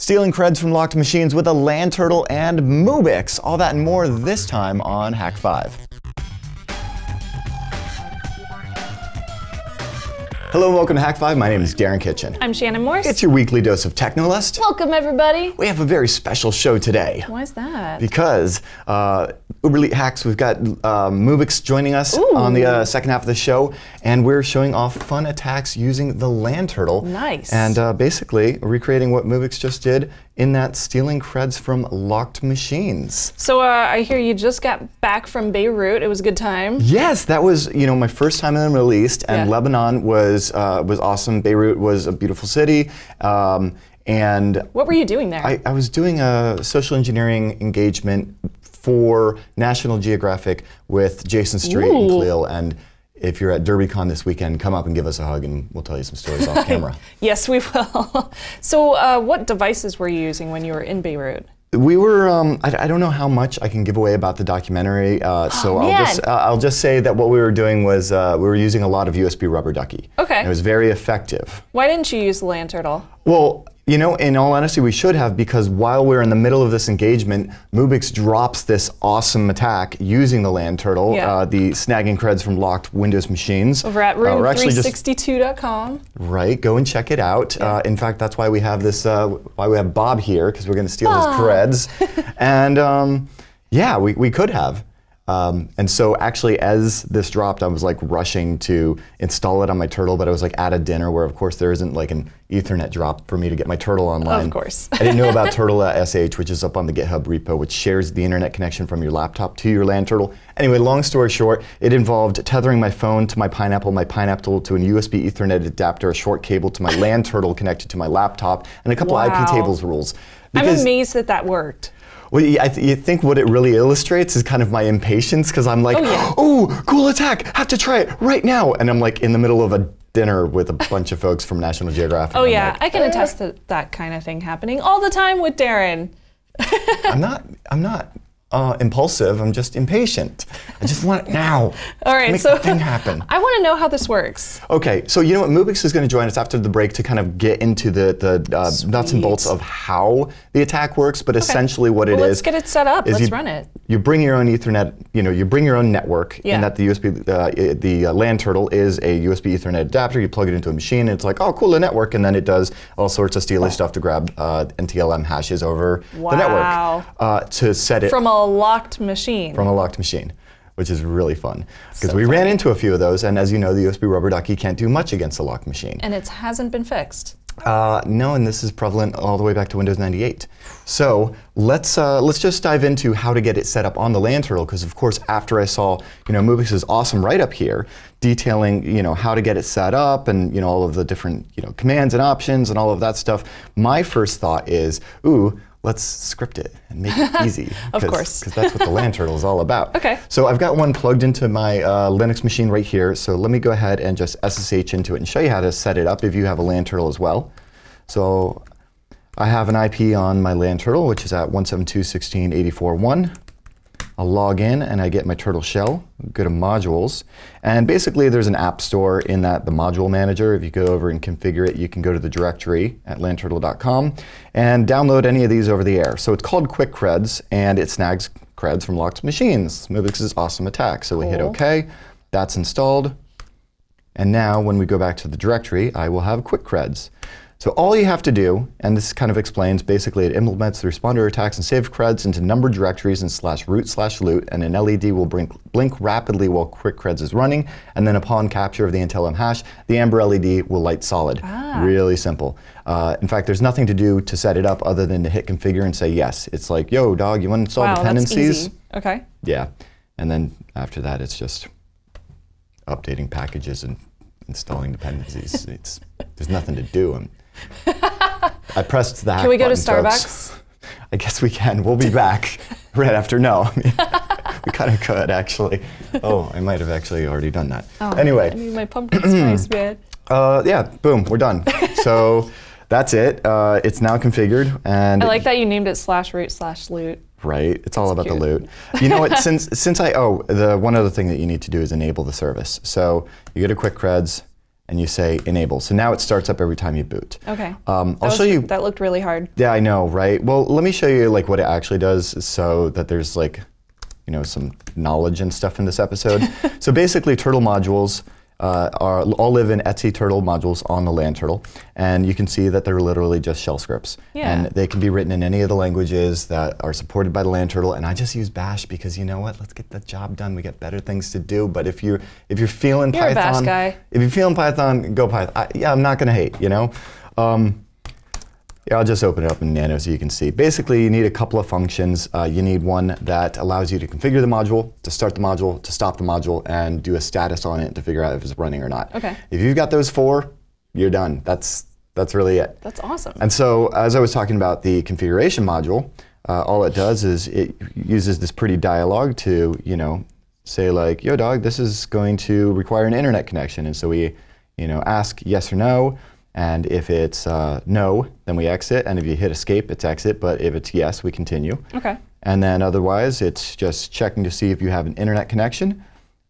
Stealing creds from locked machines with a LAN Turtle and Mubix. All that and more this time on Hak5. Hello and welcome to Hak5. My name is Darren Kitchen. I'm Shannon Morse. It's your weekly dose of Technolist. Welcome everybody. We have a very special show today. Why is that? Because Uber Elite Hacks, we've got Mubix joining us on the second half of the show, and we're showing off fun attacks using the LAN Turtle. Nice. And basically recreating what Mubix just did in that stealing creds from locked machines. So I hear you just got back from Beirut. It was a good time. Yes, that was my first time in the Middle East, and Lebanon was awesome. Beirut was a beautiful city. And what were you doing there? I was doing a social engineering engagement for National Geographic with Jason Street and Khalil. And if you're at DerbyCon this weekend, come up and give us a hug and we'll tell you some stories off camera. Yes, we will. So what devices were you using when you were in Beirut? We were, I don't know how much I can give away about the documentary, so I'll just say that what we were doing was we were using a lot of USB rubber ducky. Okay. And it was very effective. Why didn't you use the LAN Turtle? Well, in all honesty, we should have, because while we're in the middle of this engagement, Mubix drops this awesome attack using the LAN Turtle, the snagging creds from locked Windows machines. Over at room362.com. Right, go and check it out. In fact, that's why we have this, why we have Bob here, because we're going to steal his creds. And yeah, we could have. And so actually, as this dropped, I was like rushing to install it on my Turtle, but I was like at a dinner where, of course, there isn't like an Ethernet drop for me to get my Turtle online. Of course. I didn't know about Turtle.sh, which is up on the GitHub repo, which shares the internet connection from your laptop to your LAN Turtle. Anyway, long story short, it involved tethering my phone to my Pineapple to a USB Ethernet adapter, a short cable to my LAN Turtle connected to my laptop, and a couple IP tables rules. I'm amazed that that worked. Well, you think what it really illustrates is kind of my impatience, because I'm like, oh, cool attack, have to try it right now. And I'm like in the middle of a dinner with a bunch of folks from National Geographic. Oh yeah, like, I can attest to that kind of thing happening all the time with Darren. I'm not impulsive, I'm just impatient. I just want it now. All right, make so the thing happen. I want to know how this works. Okay, so you know what, Mubix is going to join us after the break to kind of get into the nuts and bolts of how the attack works, but essentially what it is. Let's get it set up, let's run it. You bring your own Ethernet, you bring your own network, and that the USB, the LAN Turtle is a USB Ethernet adapter. You plug it into a machine, and it's like, oh, cool, a network, and then it does all sorts of steely stuff to grab NTLM hashes over the network to set it from a locked machine. From a locked machine, which is really fun. Because we ran into a few of those, and as you know, the USB rubber ducky can't do much against a locked machine. And it hasn't been fixed. No, and this is prevalent all the way back to Windows 98. So let's just dive into how to get it set up on the LAN Turtle, because of course after I saw Mubix's awesome write-up here detailing how to get it set up and all of the different commands and options and all of that stuff, my first thought is, ooh, let's script it and make it easy. Of course. Because that's what the LAN Turtle is all about. Okay. So I've got one plugged into my Linux machine right here. So let me go ahead and just SSH into it and show you how to set it up if you have a LAN Turtle as well. So I have an IP on my LAN Turtle, which is at 172.16.84.1. I'll log in and I get my Turtle shell, go to modules, and basically there's an app store in the module manager. If you go over and configure it, you can go to the directory at lanturtle.com and download any of these over the air. So it's called Quick Creds, and it snags creds from locked machines. Mubix's awesome attack. So we hit OK, that's installed, and now when we go back to the directory, I will have Quick Creds. So all you have to do, and this kind of explains, basically it implements the responder attacks and save creds into numbered directories and /root/loot, and an LED will blink rapidly while Quick Creds is running, and then upon capture of the NTLM hash, the amber LED will light solid. Really simple. In fact, there's nothing to do to set it up other than to hit configure and say yes. It's like, yo, dog, you want to install dependencies? That's easy. Okay. Yeah, and then after that, it's just updating packages and installing dependencies. There's nothing to do. I pressed the hack Can we go to button, Starbucks? Folks. I guess we can. We'll be back right after. No, I mean, we kind of could actually. Oh, I might have actually already done that. Oh, anyway. I need my pumpkin spice, man. Yeah, boom, we're done. So that's it. It's now configured, and I like that you named it /root/loot. Right, it's all about the loot. You know what? Since the one other thing that you need to do is enable the service. So you go to Quick Creds, and you say enable. So now it starts up every time you boot. Okay. I'll show you. That looked really hard. Yeah, I know, right? Well, let me show you like what it actually does so that there's like, you know, some knowledge and stuff in this episode. So basically turtle modules all live in Etsy turtle modules on the LAN Turtle, and you can see that they're literally just shell scripts. Yeah. And they can be written in any of the languages that are supported by the LAN Turtle, and I just use Bash because you know what? Let's get the job done. We got better things to do. But if you're feeling You're Python, a Bash guy. if you're feeling Python, go Python. Yeah, I'm not gonna hate, you know. Yeah, I'll just open it up in Nano so you can see. Basically, you need a couple of functions. You need one that allows you to configure the module, to start the module, to stop the module, and do a status on it to figure out if it's running or not. Okay. If you've got those 4, you're done. That's really it. That's awesome. And so, as I was talking about the configuration module, all it does is it uses this pretty dialogue to, you know, say like, yo dog, this is going to require an internet connection. And so we, you know, ask yes or no. And if it's no, then we exit. And if you hit escape, it's exit. But if it's yes, we continue. Okay. And then otherwise, it's just checking to see if you have an internet connection.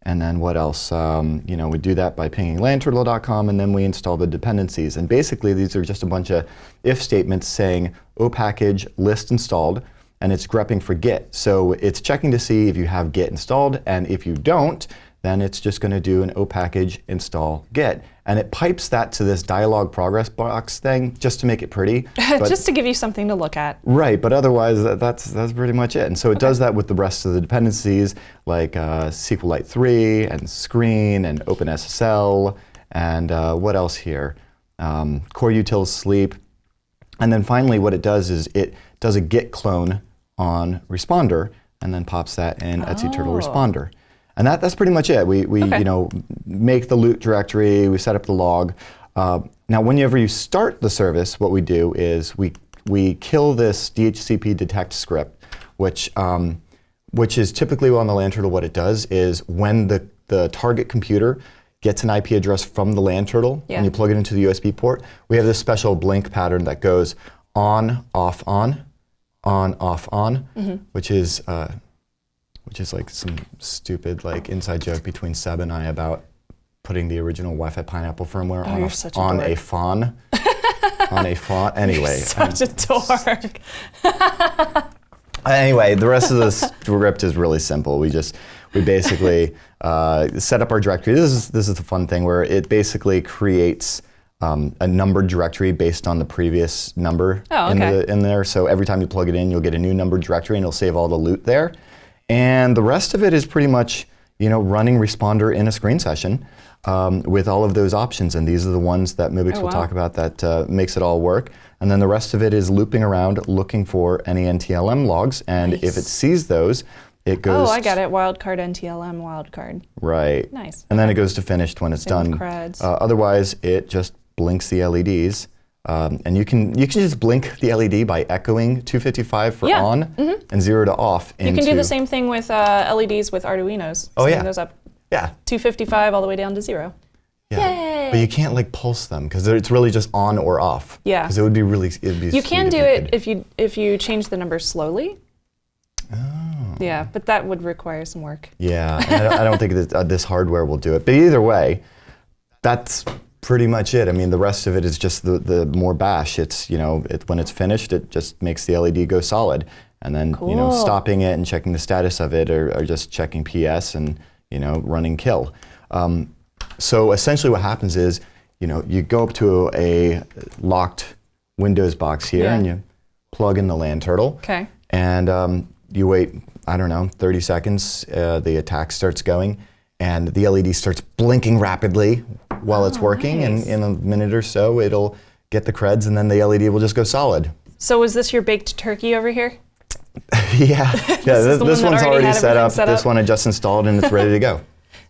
And then what else? You know, we do that by pinging lanturtle.com, and then we install the dependencies. And basically, these are just a bunch of if statements saying o package list installed, and it's grepping for Git. So it's checking to see if you have Git installed, and if you don't, then it's just going to do an o package install Git. And it pipes that to this dialog progress box thing just to make it pretty. Just to give you something to look at. Right, but otherwise that's pretty much it. And so it does that with the rest of the dependencies like SQLite 3 and Screen and OpenSSL and what else here? Core utils sleep. And then finally what it does is it does a Git clone on responder and then pops that in Etsy Turtle responder. And that's pretty much it. We you know, make the loot directory, we set up the log. Now, whenever you start the service, what we do is we kill this DHCP detect script, which is typically on the LAN Turtle. What it does is when the target computer gets an IP address from the LAN Turtle, and you plug it into the USB port, we have this special blink pattern that goes on, off, on, off, on, which is like some stupid like inside joke between Seb and I about putting the original Wi-Fi Pineapple firmware on a fawn. On a font. Anyway. Such a dork. Anyway, the rest of the script is really simple. We basically set up our directory. This is the fun thing where it basically creates a numbered directory based on the previous number in there. So every time you plug it in, you'll get a new numbered directory and it'll save all the loot there. And the rest of it is pretty much, you know, running responder in a screen session with all of those options. And these are the ones that Mubix will talk about that makes it all work. And then the rest of it is looping around looking for any NTLM logs. And if it sees those, it goes... Oh, I get it. Wildcard NTLM wildcard. Right. Nice. And then it goes to finished when it's Same with done. Creds. Otherwise, it just blinks the LEDs. And you can just blink the LED by echoing 255 for on and 0 to off. You can do the same thing with LEDs with Arduinos. Oh, Setting those up 255 all the way down to 0. Yeah. Yay! But you can't like pulse them because it's really just on or off. Yeah. Because it would be really. You can do it if you change the numbers slowly. Oh. Yeah, but that would require some work. Yeah, and I don't think this hardware will do it. But either way, that's pretty much it. I mean, the rest of it is just the more bash. It's, you know, when it's finished, it just makes the LED go solid. And then, you know, stopping it and checking the status of it or just checking PS and, you know, running kill. So essentially what happens is, you know, you go up to a locked Windows box here and you plug in the LAN Turtle. Okay. And you wait, I don't know, 30 seconds, the attack starts going and the LED starts blinking rapidly while it's working, and in a minute or so it'll get the creds and then the LED will just go solid. So is this your baked turkey over here? This one's already set up. This one I just installed and it's ready to go.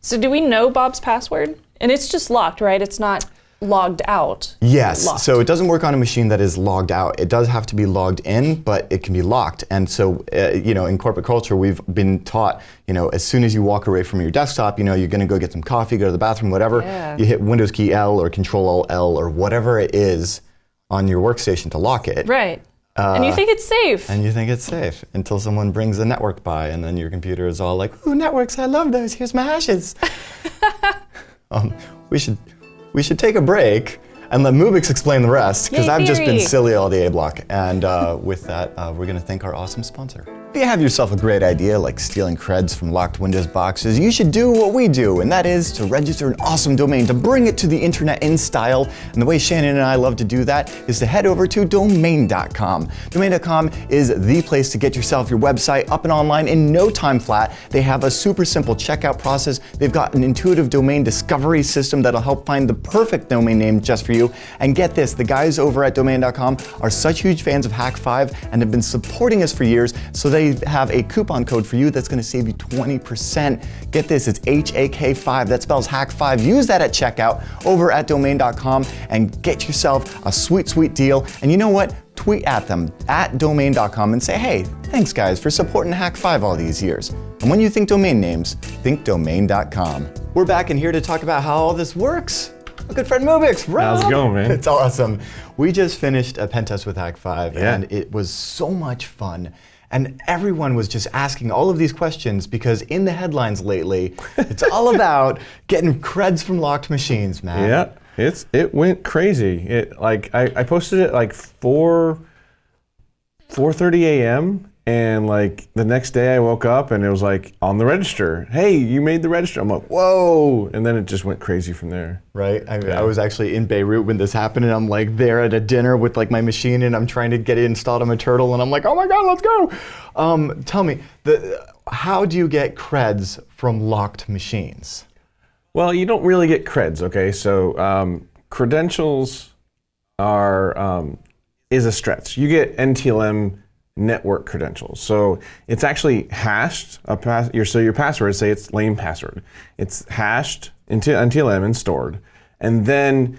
So do we know Bob's password? And it's just locked, right? It's not logged out. Yes, locked. So it doesn't work on a machine that is logged out. It does have to be logged in, but it can be locked. And so, you know, in corporate culture, we've been taught, you know, as soon as you walk away from your desktop, you know, you're gonna go get some coffee, go to the bathroom, whatever. You hit Windows key L or Control-L or whatever it is on your workstation to lock it. Right. And you think it's safe. And you think it's safe until someone brings a network by and then your computer is all like, ooh, networks, I love those, here's my hashes. We we should take a break and let Mubix explain the rest, because Yay, I've just been theory. silly all the A block. And with that, we're gonna thank our awesome sponsor. If you have yourself a great idea like stealing creds from locked Windows boxes, you should do what we do, and that is to register an awesome domain, to bring it to the internet in style. And the way Shannon and I love to do that is to head over to domain.com. Domain.com is the place to get yourself your website up and online in no time flat. They have a super simple checkout process. They've got an intuitive domain discovery system that'll help find the perfect domain name just for you. And get this, the guys over at domain.com are such huge fans of Hak5 and have been supporting us for years, so they have a coupon code for you that's gonna save you 20%. Get this, it's HAK5, that spells Hak5. Use that at checkout over at domain.com and get yourself a sweet, sweet deal. And you know what? Tweet at them at domain.com and say, hey, thanks guys for supporting Hak5 all these years. And when you think domain names, think domain.com. We're back in here to talk about how all this works. My good friend Mubix, How's it going, man? It's awesome. We just finished a pen test with Hak5, Yeah. and it was so much fun. And everyone was just asking all of these questions because in the headlines lately, it's all about getting creds from locked machines, man. Yeah, it went crazy. I posted it like 4:30 a.m. and like the next day I woke up and it was like on the register. Hey, you made the register. I'm like, whoa! And then it just went crazy from there. Right? I was actually in Beirut when this happened, and I'm like there at a dinner with like my machine, and I'm trying to get it installed on my turtle, and I'm like, oh my God, let's go! Tell me, how do you get creds from locked machines? Well, you don't really get creds, okay? So credentials is a stretch. You get NTLM network credentials. So it's actually hashed. So your password, say it's lame password. It's hashed into NTLM and stored. And then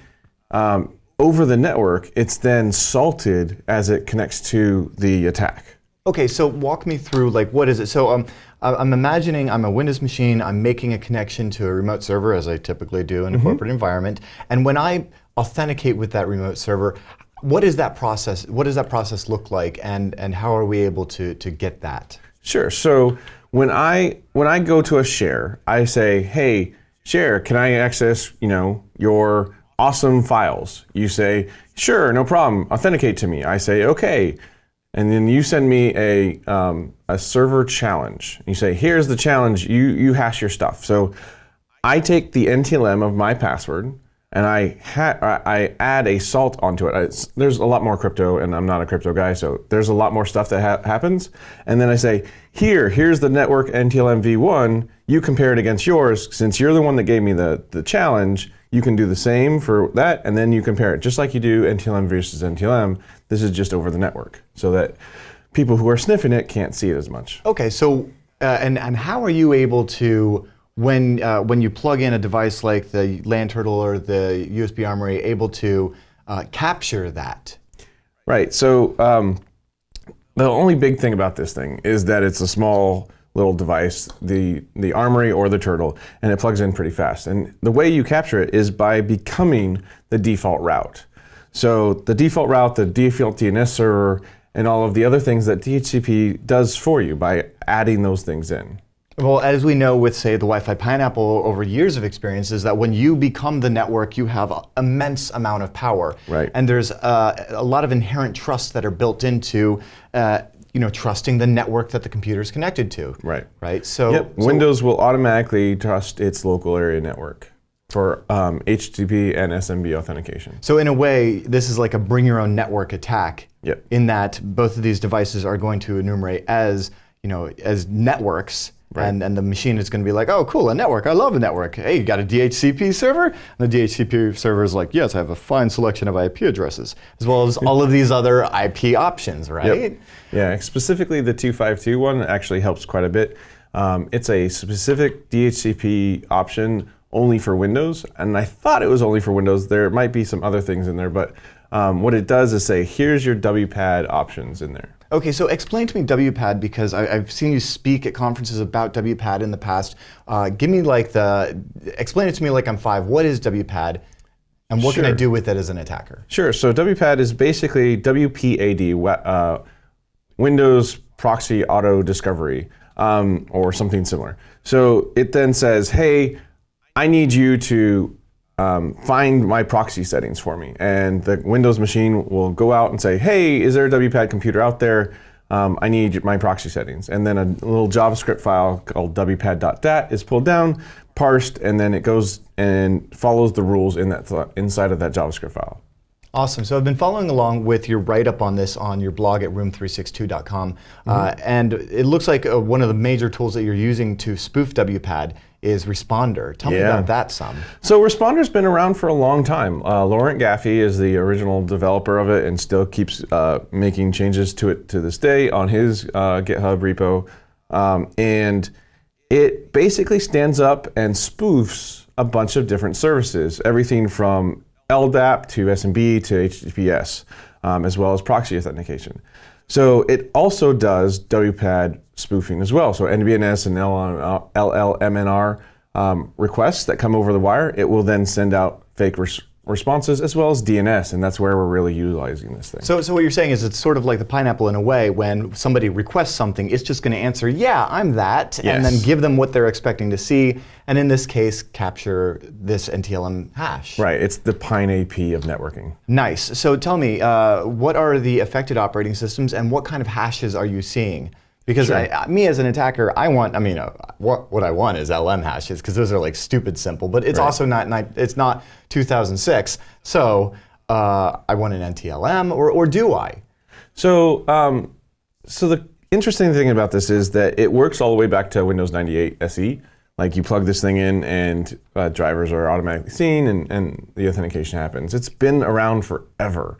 over the network, it's then salted as it connects to the attack. Okay, so walk me through, like, what is it? So I'm imagining I'm a Windows machine, I'm making a connection to a remote server, as I typically do in a corporate environment. And when I authenticate with that remote server, what is that process? What does that process look like, and how are we able to get that? Sure. So when I go to a share, I say, hey, share, can I access, your awesome files? You say, sure, no problem. Authenticate to me. I say, okay. And then you send me a server challenge. You say, here's the challenge. You hash your stuff. So I take the NTLM of my password and I add a salt onto it. There's a lot more crypto, and I'm not a crypto guy, so there's a lot more stuff that happens. And then I say, here's the network NTLM v1. You compare it against yours. Since you're the one that gave me the challenge, you can do the same for that, and then you compare it. Just like you do NTLM versus NTLM, this is just over the network, so that people who are sniffing it can't see it as much. Okay, so and how are you able to, when you plug in a device like the LAN Turtle or the USB Armory, able to capture that? Right. So the only big thing about this thing is that it's a small little device, the Armory or the Turtle, and it plugs in pretty fast. And the way you capture it is by becoming the default route. So the default route, the default DNS server, and all of the other things that DHCP does for you by adding those things in. Well, as we know with, say, the Wi-Fi Pineapple over years of experience, is that when you become the network, you have an immense amount of power. Right. And there's a lot of inherent trusts that are built into trusting the network that the computer is connected to. Right. Right. So, Yep. Windows will automatically trust its local area network for HTTP and SMB authentication. So in a way, this is like a bring your own network attack. Yep. In that both of these devices are going to enumerate as networks. Right. And the machine is going to be like, oh, cool, a network. I love a network. Hey, you got a DHCP server? And the DHCP server is like, yes, I have a fine selection of IP addresses, as well as all of these other IP options, right? Yep. Yeah, specifically the 252 one actually helps quite a bit. It's a specific DHCP option only for Windows, and I thought it was only for Windows. There might be some other things in there, but what it does is say, here's your WPAD options in there. Okay, so explain to me WPAD, because I've seen you speak at conferences about WPAD in the past. Give me explain it to me like I'm 5. What is WPAD, and what can I do with it as an attacker? Sure, so WPAD is basically WPAD, Windows Proxy Auto Discovery, or something similar. So it then says, hey, I need you to find my proxy settings for me. And the Windows machine will go out and say, hey, is there a WPAD computer out there? I need my proxy settings. And then a little JavaScript file called wpad.dat is pulled down, parsed, and then it goes and follows the rules in that inside of that JavaScript file. Awesome. So I've been following along with your write-up on this on your blog at room362.com. And it looks like one of the major tools that you're using to spoof WPAD is Responder. Tell me about that some. So Responder's been around for a long time. Laurent Gaffey is the original developer of it and still keeps making changes to it to this day on his GitHub repo. And it basically stands up and spoofs a bunch of different services, everything from LDAP to SMB to HTTPS, as well as proxy authentication. So it also does WPAD spoofing as well. So NBNS and LLMNR requests that come over the wire, it will then send out fake responses as well as DNS, and that's where we're really utilizing this thing. So what you're saying is it's sort of like the pineapple in a way. When somebody requests something, it's just going to answer, yeah, I'm that, and then give them what they're expecting to see, and in this case, capture this NTLM hash. Right, it's the Pine AP of networking. Nice. So tell me, what are the affected operating systems, and what kind of hashes are you seeing? Because me as an attacker, what I want is LM hashes, because those are like stupid simple, but it's also it's not 2006, so I want an NTLM, or do I? So, so the interesting thing about this is that it works all the way back to Windows 98 SE. Like you plug this thing in and drivers are automatically seen and the authentication happens. It's been around forever.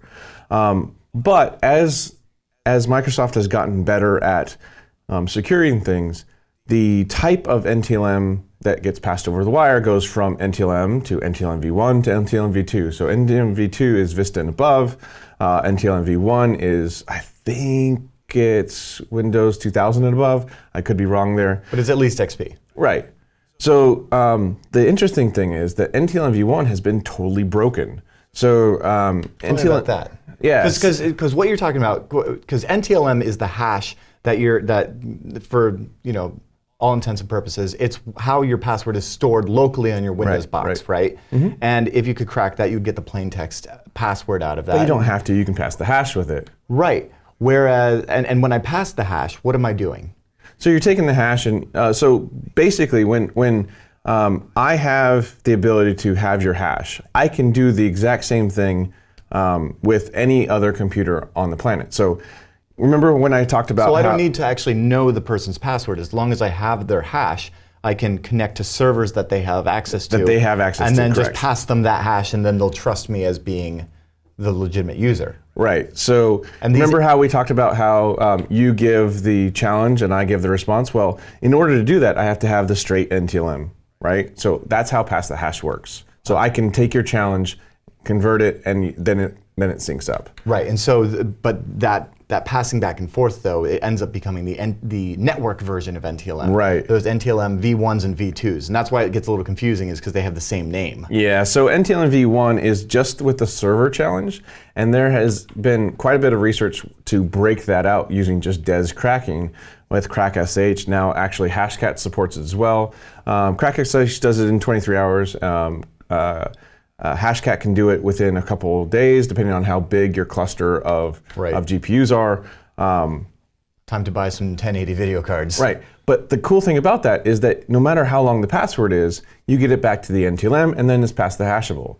But as Microsoft has gotten better at securing things, the type of NTLM that gets passed over the wire goes from NTLM to NTLM v1 to NTLM v2. So NTLM v2 is Vista and above. NTLM v1 is, I think it's Windows 2000 and above. I could be wrong there. But it's at least XP. Right. So the interesting thing is that NTLM v1 has been totally broken. So Tell me about that. Yeah. Because what you're talking about, because NTLM is the hash that for all intents and purposes, it's how your password is stored locally on your Windows box, right? Mm-hmm. And if you could crack that, you'd get the plain text password out of that. But you don't have to. You can pass the hash with it. Right. Whereas, and when I pass the hash, what am I doing? So you're taking the hash, and so basically, when I have the ability to have your hash, I can do the exact same thing with any other computer on the planet. So remember when I talked about So I don't need to actually know the person's password. As long as I have their hash, I can connect to servers that they have access to. And then just pass them that hash, and then they'll trust me as being the legitimate user. Right. So remember how we talked about how you give the challenge and I give the response? Well, in order to do that, I have to have the straight NTLM, right? So that's how pass the hash works. So I can take your challenge, convert it, and then it syncs up. Right. And so, but that passing back and forth, though, it ends up becoming the network version of NTLM. Right. Those NTLM v1s and v2s. And that's why it gets a little confusing, is because they have the same name. Yeah, so NTLM v1 is just with the server challenge, and there has been quite a bit of research to break that out using just DES cracking with CrackSH. Now, actually, Hashcat supports it as well. CrackSH does it in 23 hours. Hashcat can do it within a couple of days, depending on how big your cluster of GPUs are. Time to buy some 1080 video cards. Right. But the cool thing about that is that no matter how long the password is, you get it back to the NTLM and then it's past the hashable.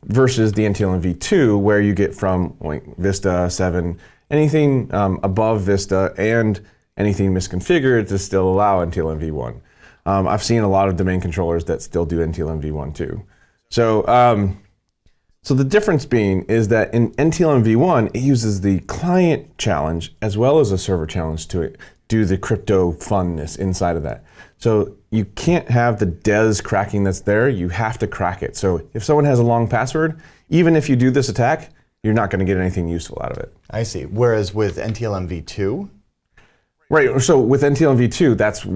Versus the NTLM v2, where you get from Vista 7, anything above Vista and anything misconfigured to still allow NTLM v1. I've seen a lot of domain controllers that still do NTLM v1 too. So, so the difference being is that in NTLM v1, it uses the client challenge as well as a server challenge to do the crypto funness inside of that. So you can't have the DES cracking that's there, you have to crack it. So if someone has a long password, even if you do this attack, you're not going to get anything useful out of it. I see. Whereas with NTLM v2? Right, so with NTLM v2, that's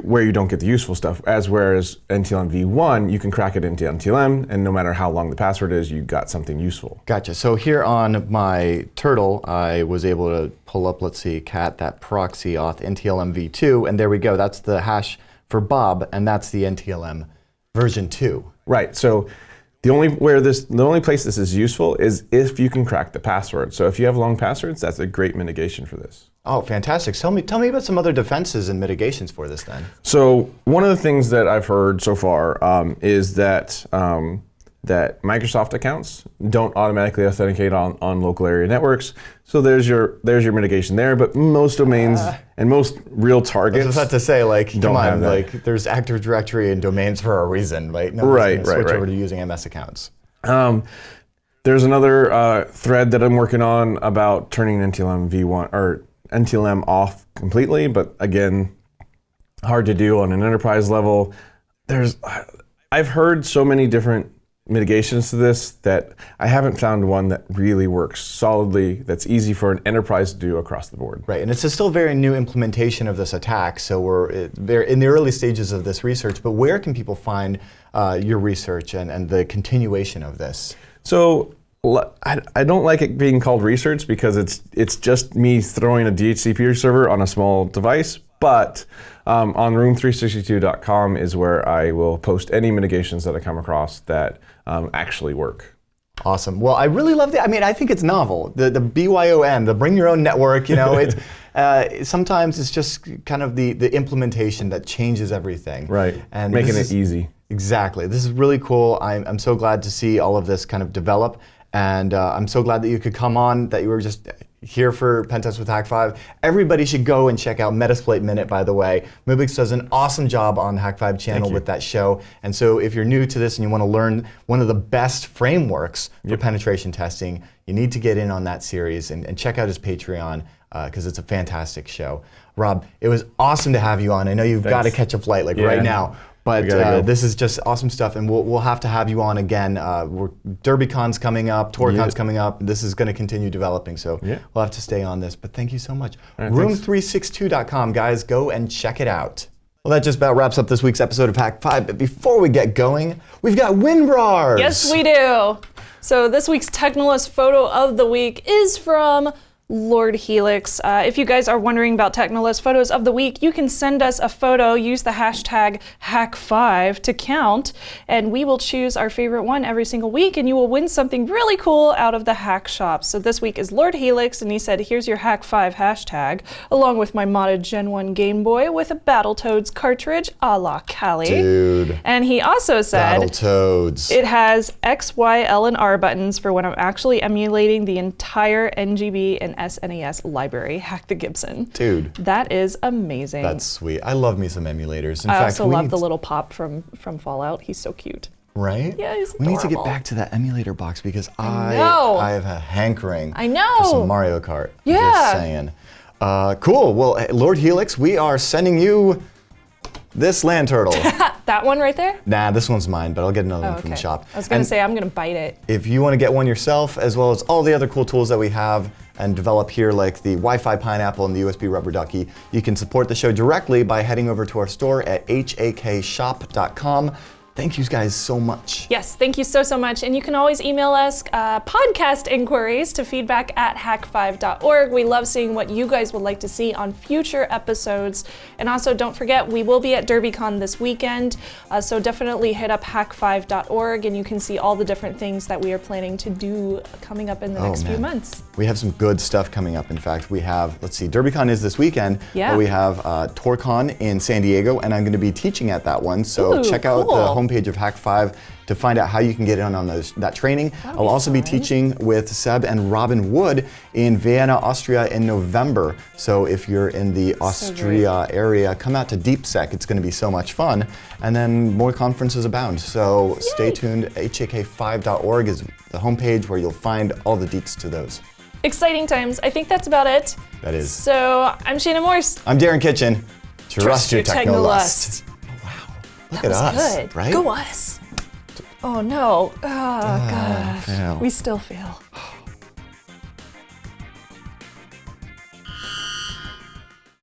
where you don't get the useful stuff, whereas NTLM v1, you can crack it into NTLM, and no matter how long the password is, you got something useful. Gotcha. So here on my Turtle, I was able to pull up, let's see, cat, that proxy auth NTLM v2, and there we go. That's the hash for Bob, and that's the NTLM version 2. Right. So the only place this is useful is if you can crack the password. So if you have long passwords, that's a great mitigation for this. Oh, fantastic. Tell me about some other defenses and mitigations for this then. So one of the things that I've heard so far is that that Microsoft accounts don't automatically authenticate on local area networks. So there's your mitigation there. But most domains and most real targets. I was about to say, like, come on, have that. like, there's Active Directory and domains for a reason, right? Right. Switch over to using MS accounts. There's another thread that I'm working on about turning NTLM v1 or NTLM off completely, but again, hard to do on an enterprise level. I've heard so many different mitigations to this that I haven't found one that really works solidly, that's easy for an enterprise to do across the board. Right, and it's a still very new implementation of this attack, so we're in the early stages of this research, but where can people find your research and the continuation of this? So I don't like it being called research because it's just me throwing a DHCP server on a small device, but on room362.com is where I will post any mitigations that I come across that actually work. Awesome. Well, I really love that. I mean, I think it's novel. The BYON, the bring your own network, you know, it's sometimes it's just kind of the implementation that changes everything. Right, and making it easy. Exactly. This is really cool. I'm so glad to see all of this kind of develop. And I'm so glad that you could come on, that you were just here for Pentest with Hak5. Everybody should go and check out Metasploit Minute, by the way. Mubix does an awesome job on Hak5 channel with that show. And so if you're new to this and you want to learn one of the best frameworks for penetration testing, you need to get in on that series and check out his Patreon because it's a fantastic show. Rob, it was awesome to have you on. I know you've got to catch a flight right now. But this is just awesome stuff, and we'll have to have you on again. DerbyCon's coming up, TorCon's coming up. This is going to continue developing, so we'll have to stay on this. But thank you so much. Right, Room362.com, guys. Go and check it out. Well, that just about wraps up this week's episode of Hak5. But before we get going, we've got WinRARs. Yes, we do. So this week's Technolist photo of the week is from Lord Helix. If you guys are wondering about Technolist photos of the week, you can send us a photo, use the hashtag Hak5 to count, and we will choose our favorite one every single week, and you will win something really cool out of the Hack Shop. So this week is Lord Helix, and he said, here's your Hak5 hashtag, along with my modded Gen 1 Game Boy with a Battletoads cartridge a la Cali. Dude. And he also said, Battletoads. It has X, Y, L, and R buttons for when I'm actually emulating the entire NGB and SNES library. Hack the Gibson. Dude. That is amazing. That's sweet. I love me some emulators. In I fact, also love the little Pop from Fallout. He's so cute. Right? Yeah, he's We need to get adorable. back to that emulator box because I have a hankering I know. for some Mario Kart. Yeah. Just saying. Cool. Well, Lord Helix, we are sending you this LAN Turtle. That one right there? Nah, this one's mine, but I'll get another one from the shop. I was going to say, I'm going to bite it. If you want to get one yourself, as well as all the other cool tools that we have and develop here, like the Wi-Fi Pineapple and the USB Rubber Ducky, you can support the show directly by heading over to our store at hakshop.com. Thank you guys so much. Yes, thank you so much. And you can always email us podcast inquiries to feedback@hak5.org. We love seeing what you guys would like to see on future episodes. And also, don't forget, we will be at DerbyCon this weekend. So definitely hit up hak5.org and you can see all the different things that we are planning to do coming up in the next few months. We have some good stuff coming up. In fact, we have, let's see, DerbyCon is this weekend. Yeah. But we have TorCon in San Diego, and I'm going to be teaching at that one. So check out the homepage of Hak5 to find out how you can get in on that training. I'll also be teaching with Seb and Robin Wood in Vienna, Austria in November. So if you're in the Austria area, come out to DeepSec. It's going to be so much fun. And then more conferences abound. So stay tuned. HAK5.org is the homepage where you'll find all the deets to those. Exciting times. I think that's about it. That is. So I'm Shannon Morse. I'm Darren Kitchen. Trust your Technolust. Look at us, Good. right? Go us. Oh no. Oh, God. fail. We still fail.